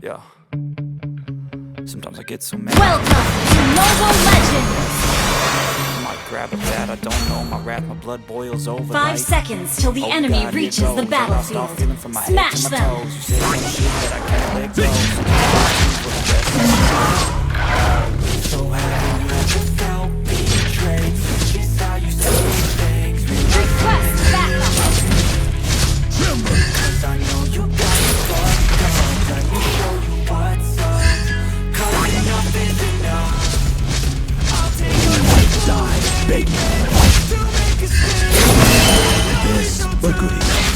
Yeah. Sometimes I get so mad. Welcome to Mobile Legends! I might grab a bat, I don't know. My wrath, my blood boils over. 5 seconds till the enemy reaches the battlefield. Smash them! You say some shit that I can't let go. So have you ever felt betrayed? Is how you say things. Request backup! Cause I know you got it fucked up. Let me show you what's up. Cause enough is enough. I'll take your die, baby. To make a stand. Yes, but good enough.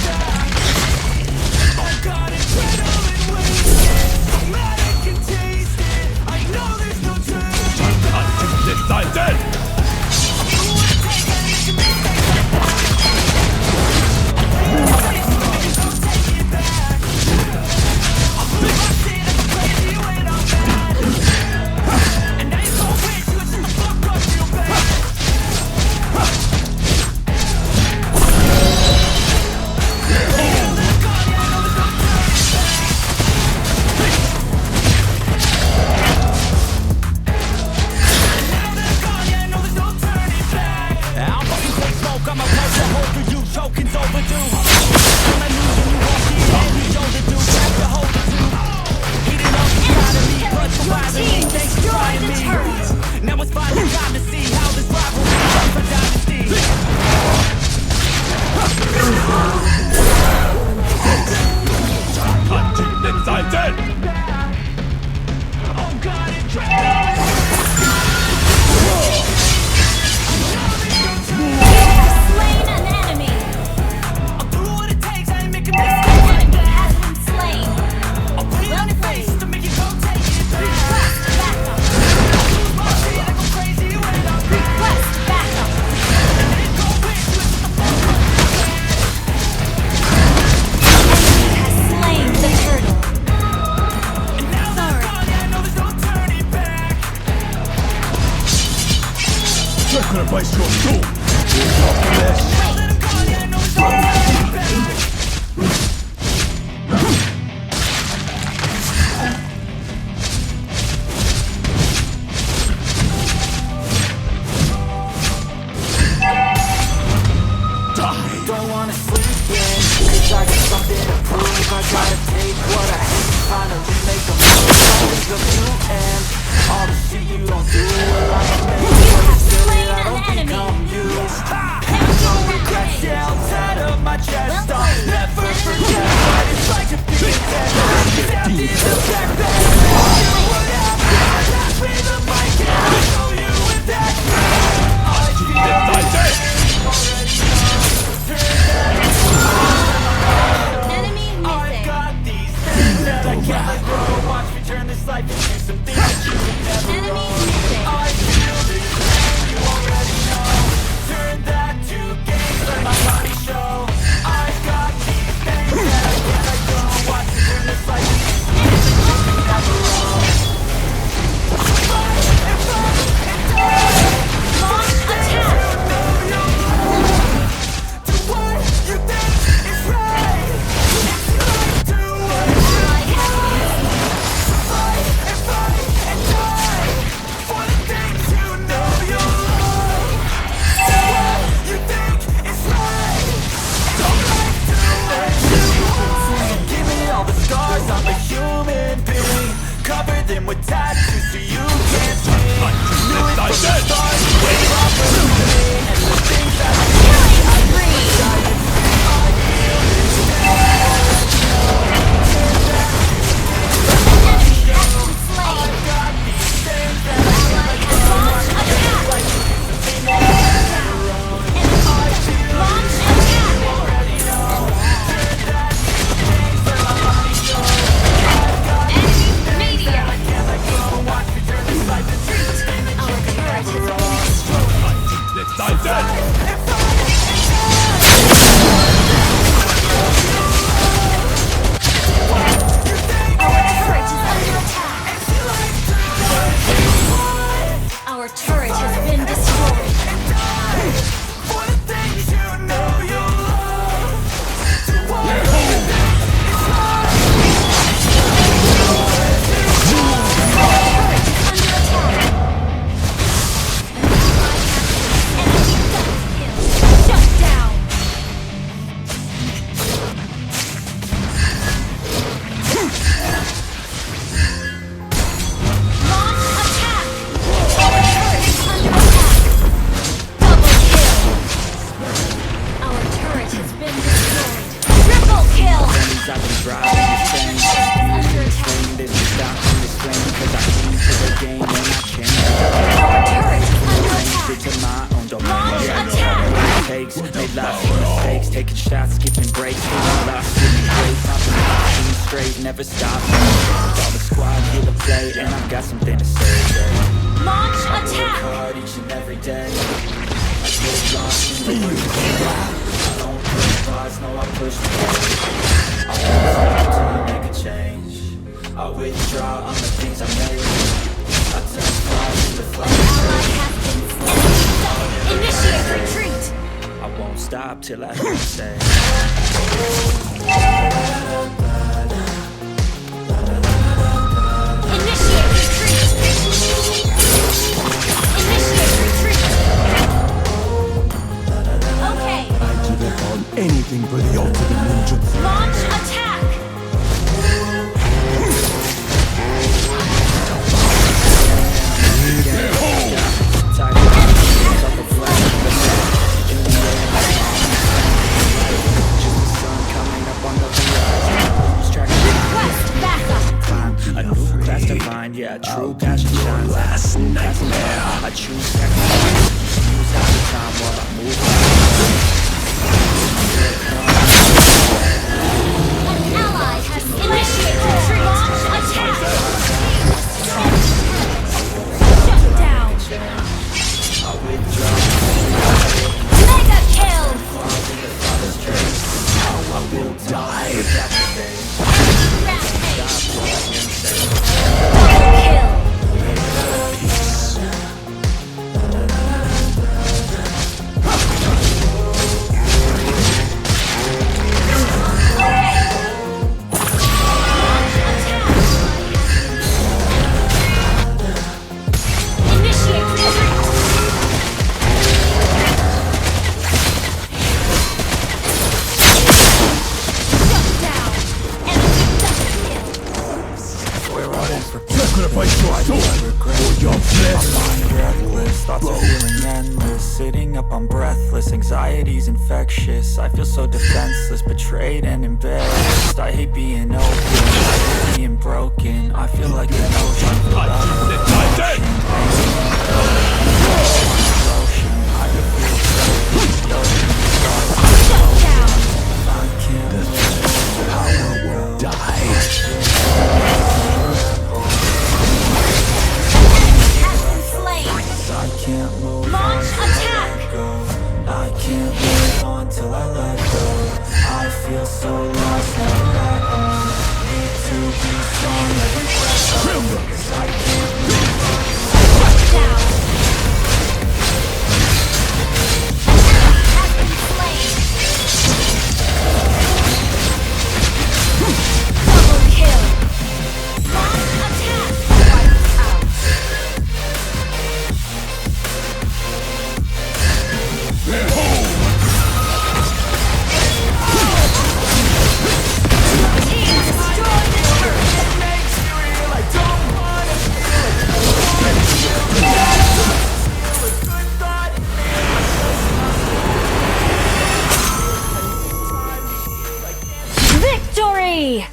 Oh God, adrenaline wasted. Glad I can taste it. I know there's no turning back. I'm dead! Now it's finally time to see how this rivalry becomes a dynasty. I'm dead! Oh God, slain an enemy. I'll do what it takes, I ain't making mistakes. An enemy has been slain. I'll put it on your face to make you go take it back. Request backup. I go crazy when I'm Request backup. Enemy has slain the turtle. Sorry. Sacrifice your soul! Don't wanna sleep in, cause I got something to prove. I gotta take what I hate, finally make a move. Always up to end, all the shit you don't do. Well, I'ma make sure you feel it, I don't think I'm used. No regrets, yeah, I'll tie up my chest. I'll never forget what it's like to be a dead. Stepped in the back bed, tell you what happened. Pass me the mic and I'll show you with that. I feel Enemy I've missing. got these things that I can't let go. Watch me turn this life into something that you would never Enemy know. missing. I feel this pain, you already know. Turn that to games, let my body show. I've got these things that I can't let go. Watch me turn this life into something that you would never know. Fight and die. Launch attack. Do what you think is right. It's right to what is right. Fight and die for the things you know you like. Do what you think is right. It's right to what you want. Give me all the scars, I'm a human being. Cover them with tattoos so you can't see. Knew it from the start, you were properly me. And the things that I Media. never stop me. All the squad here to play, and I've got something to say, yeah. Launch I work attack! hard each and every day. I get lost in the work. I don't push bars, no, I push play. I won't stop till I make a change. I withdraw on the things I made. I turn flies into Ally flies. has been slain. Initiate retreat! I won't stop till I hear you say. Initiate retreat! Initiate retreat! Okay, I give up on anything for the ultimate ninja. launch attack! Tired of the flash in the air. Just the sun coming up on the horizon. Lose track of Request backup! a new class to find, yeah, true passion shines. Last nightmare. I choose sacrifice. Use out the time while I move An ally has initiated retreat! Launch attack! Shut down! Mega kill! Initiate retreat! Shut down! Enemy double kill! Sacrifice your soul for your flesh. Breathless, thoughts are feeling endless. Sitting up, I'm breathless. Anxiety's infectious. I feel so defenseless, betrayed and embarrassed. I hate being open, I hate being broken. I feel like an ocean filled up with The Titan! emotion. I can feel the ocean starts to Shut down! I can't let Power will die. Has been slain! I can't move Launch on till I attack! let go. I can't move on till I let go. I feel so lost now at home. Need to be strong every breath I take, 'cause I can't move on. Shut down! Has been slain! Double kill! Launch attack! Wiped out! Team destroy the turret! Victory!